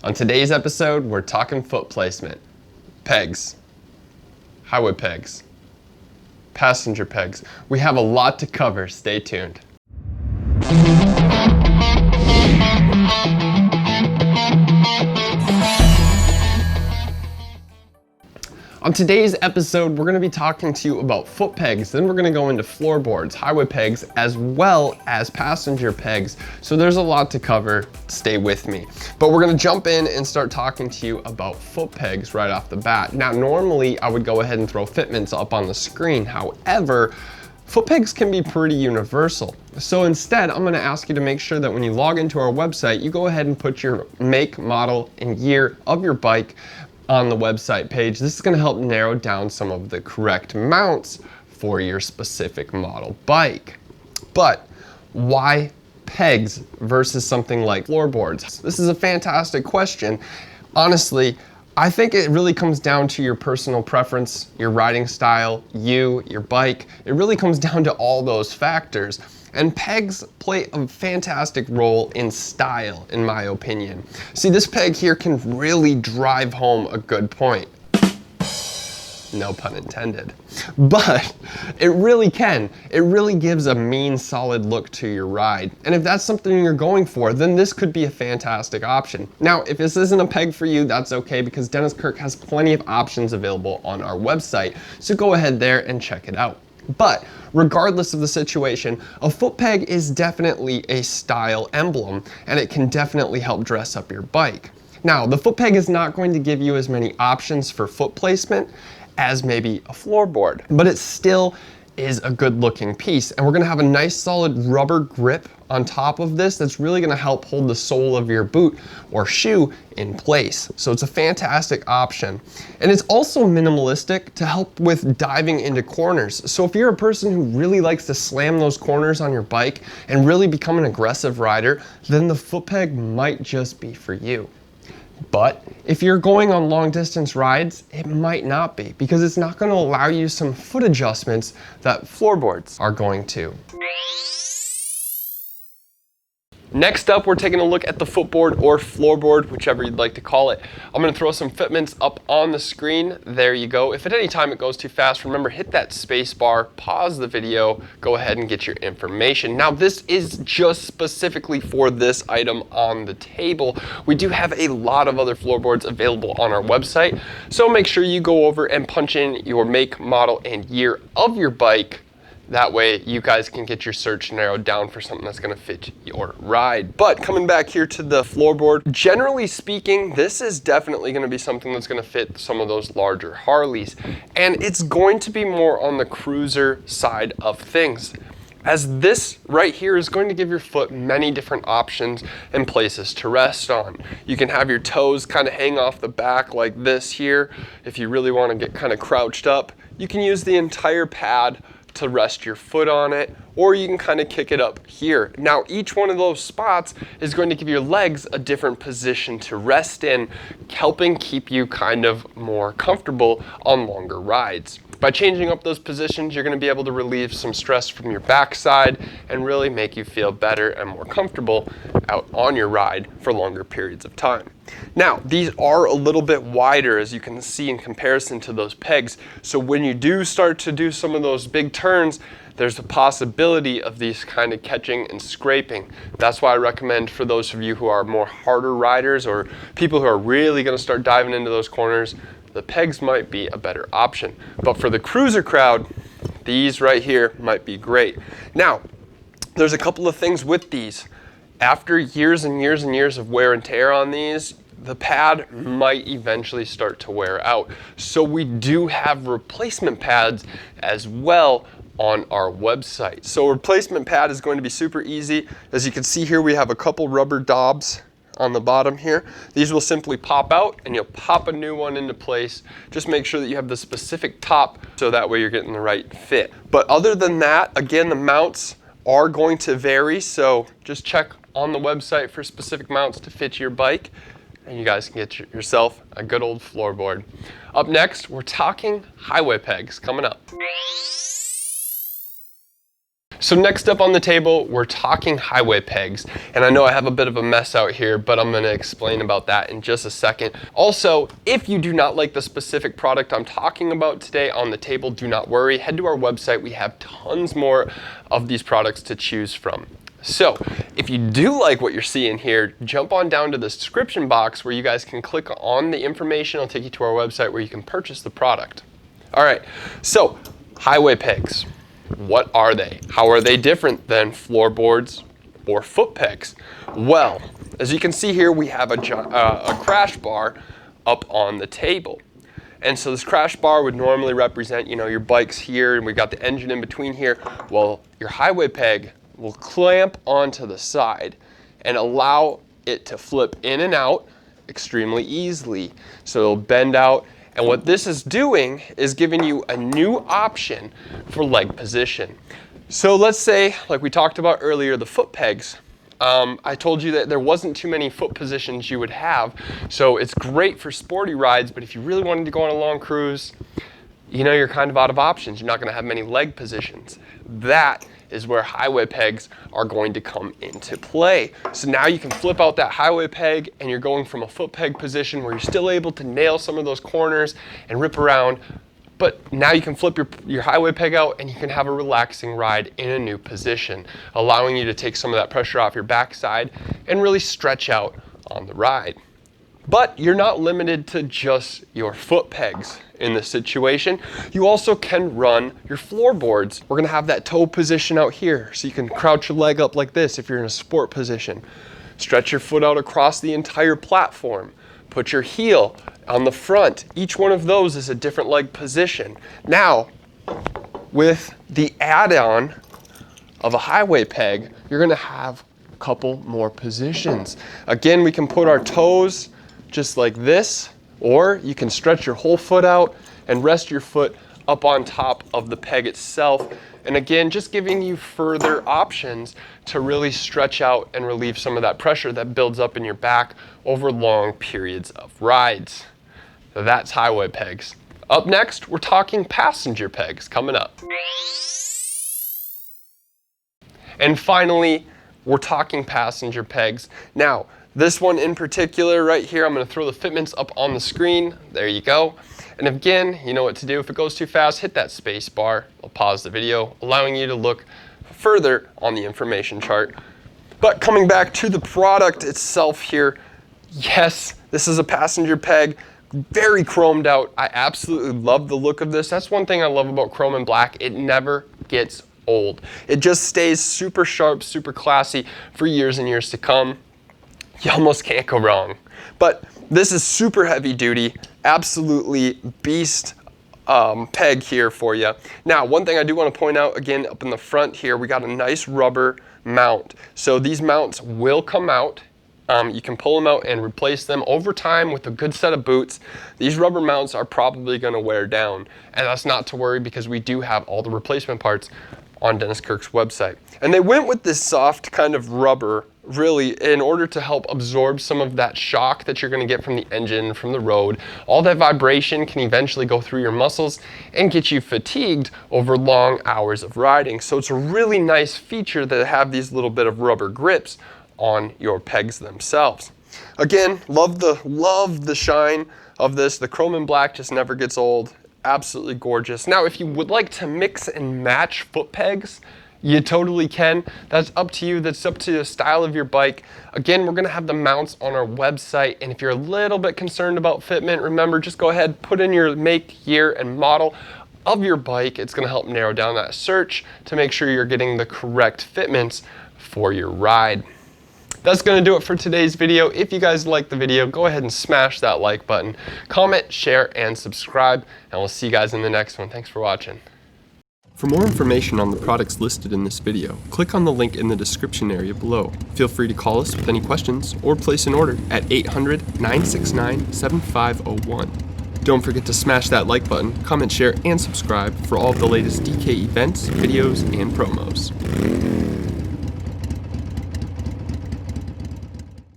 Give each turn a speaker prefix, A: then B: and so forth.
A: On today's episode, we're talking foot placement, pegs, highway pegs, passenger pegs. We have a lot to cover. Stay tuned. On today's episode, we're going to be talking to you about foot pegs, then we're going to go into floorboards, highway pegs, as well as passenger pegs. So there's a lot to cover. Stay with me. But we're going to jump in and start talking to you about foot pegs right off the bat. Now, normally I would go ahead and throw fitments up on the screen. However, foot pegs can be pretty universal. So instead, I'm gonna ask you to make sure that when you log into our website, you go ahead and put your make, model, and year of your bike on the website page. This is gonna help narrow down some of the correct mounts for your specific model bike. But why pegs versus something like floorboards? This is a fantastic question. Honestly, I think it really comes down to your personal preference, your riding style, your bike. It really comes down to all those factors. And pegs play a fantastic role in style, in my opinion. See, this peg here can really drive home a good point. No pun intended. But it really can. It really gives a mean, solid look to your ride. And if that's something you're going for, then this could be a fantastic option. Now, if this isn't a peg for you, that's okay, because Dennis Kirk has plenty of options available on our website. So go ahead there and check it out. But regardless of the situation, a foot peg is definitely a style emblem, and it can definitely help dress up your bike. Now, the foot peg is not going to give you as many options for foot placement as maybe a floorboard, but it still is a good looking piece. And we're gonna have a nice solid rubber grip on top of this that's really gonna help hold the sole of your boot or shoe in place. So it's a fantastic option. And it's also minimalistic to help with diving into corners. So if you're a person who really likes to slam those corners on your bike and really become an aggressive rider, then the foot peg might just be for you. But if you're going on long distance rides, it might not be, because it's not going to allow you some foot adjustments that floorboards are going to. Next up, we're taking a look at the footboard or floorboard, whichever you'd like to call it. I'm going to throw some fitments up on the screen. There you go. If at any time it goes too fast, remember, hit that space bar, pause the video, go ahead and get your information. Now, this is just specifically for this item on the table. We do have a lot of other floorboards available on our website, so make sure you go over and punch in your make, model, and year of your bike. That way you guys can get your search narrowed down for something that's gonna fit your ride. But coming back here to the floorboard, generally speaking, this is definitely gonna be something that's gonna fit some of those larger Harleys. And it's going to be more on the cruiser side of things, as this right here is going to give your foot many different options and places to rest on. You can have your toes kind of hang off the back like this here. If you really wanna get kind of crouched up, you can use the entire pad to rest your foot on it, or you can kind of kick it up here. Now, each one of those spots is going to give your legs a different position to rest in, helping keep you kind of more comfortable on longer rides. By changing up those positions, you're going to be able to relieve some stress from your backside and really make you feel better and more comfortable out on your ride for longer periods of time. Now, these are a little bit wider, as you can see, in comparison to those pegs. So when you do start to do some of those big turns, there's a possibility of these kind of catching and scraping. That's why I recommend, for those of you who are more harder riders or people who are really going to start diving into those corners, the pegs might be a better option. But for the cruiser crowd, these right here might be great. Now, there's a couple of things with these. After years and years and years of wear and tear on these, the pad might eventually start to wear out. So we do have replacement pads as well on our website. So replacement pad is going to be super easy. As you can see here, we have a couple rubber dobs on the bottom here. These will simply pop out and you'll pop a new one into place. Just make sure that you have the specific top, so that way you're getting the right fit. But other than that, again, the mounts are going to vary, so just check on the website for specific mounts to fit your bike, and you guys can get yourself a good old floorboard. Up next, we're talking highway pegs coming up. So next up on the table, we're talking highway pegs. And I know I have a bit of a mess out here, but I'm gonna explain about that in just a second. Also, if you do not like the specific product I'm talking about today on the table, do not worry. Head to our website. We have tons more of these products to choose from. So if you do like what you're seeing here, jump on down to the description box where you guys can click on the information. It'll take you to our website where you can purchase the product. All right, so highway pegs. What are they? How are they different than floorboards or foot pegs? Well, as you can see here, we have a crash bar up on the table. And so this crash bar would normally represent, your bike's here and we've got the engine in between here. Well, your highway peg will clamp onto the side and allow it to flip in and out extremely easily. So it'll bend out. And what this is doing is giving you a new option for leg position. So let's say, like we talked about earlier, the foot pegs. I told you that there wasn't too many foot positions you would have. So it's great for sporty rides, but if you really wanted to go on a long cruise, you're kind of out of options. You're not gonna have many leg positions. That is where highway pegs are going to come into play. So now you can flip out that highway peg and you're going from a foot peg position where you're still able to nail some of those corners and rip around, but now you can flip your highway peg out and you can have a relaxing ride in a new position, allowing you to take some of that pressure off your backside and really stretch out on the ride. But you're not limited to just your foot pegs in this situation. You also can run your floorboards. We're gonna have that toe position out here, so you can crouch your leg up like this if you're in a sport position. Stretch your foot out across the entire platform. Put your heel on the front. Each one of those is a different leg position. Now, with the add-on of a highway peg, you're gonna have a couple more positions. Again, we can put our toes just like this, or you can stretch your whole foot out and rest your foot up on top of the peg itself. And again, just giving you further options to really stretch out and relieve some of that pressure that builds up in your back over long periods of rides. So that's highway pegs. Up next, we're talking passenger pegs coming up. And finally, we're talking passenger pegs. Now, this one in particular right here, I'm gonna throw the fitments up on the screen. There you go. And again, you know what to do. If it goes too fast, hit that space bar. I'll pause the video, allowing you to look further on the information chart. But coming back to the product itself here, yes, this is a passenger peg, very chromed out. I absolutely love the look of this. That's one thing I love about chrome and black. It never gets old. It just stays super sharp, super classy for years and years to come. You almost can't go wrong. But this is super heavy duty, absolutely beast peg here for you. Now, one thing I do want to point out, again, up in the front here, we got a nice rubber mount. So these mounts will come out. You can pull them out and replace them over time with a good set of boots. These rubber mounts are probably going to wear down. And that's not to worry because we do have all the replacement parts on Dennis Kirk's website. And they went with this soft kind of rubber really in order to help absorb some of that shock that you're going to get from the engine, from the road. All that vibration can eventually go through your muscles and get you fatigued over long hours of riding. So it's a really nice feature that have these little bit of rubber grips on your pegs themselves. Again, love the shine of this. The chrome and black just never gets old. Absolutely gorgeous. Now, if you would like to mix and match foot pegs, you totally can. That's up to you. That's up to the style of your bike. Again, we're gonna have the mounts on our website. And if you're a little bit concerned about fitment, remember, just go ahead, put in your make, year, and model of your bike. It's gonna help narrow down that search to make sure you're getting the correct fitments for your ride. That's going to do it for today's video. If you guys liked the video, go ahead and smash that like button, comment, share, and subscribe, and we'll see you guys in the next one. Thanks for watching. For more information on the products listed in this video, click on the link in the description area below. Feel free to call us with any questions or place an order at 800-969-7501. Don't forget to smash that like button, comment, share, and subscribe for all of the latest DK events, videos, and promos.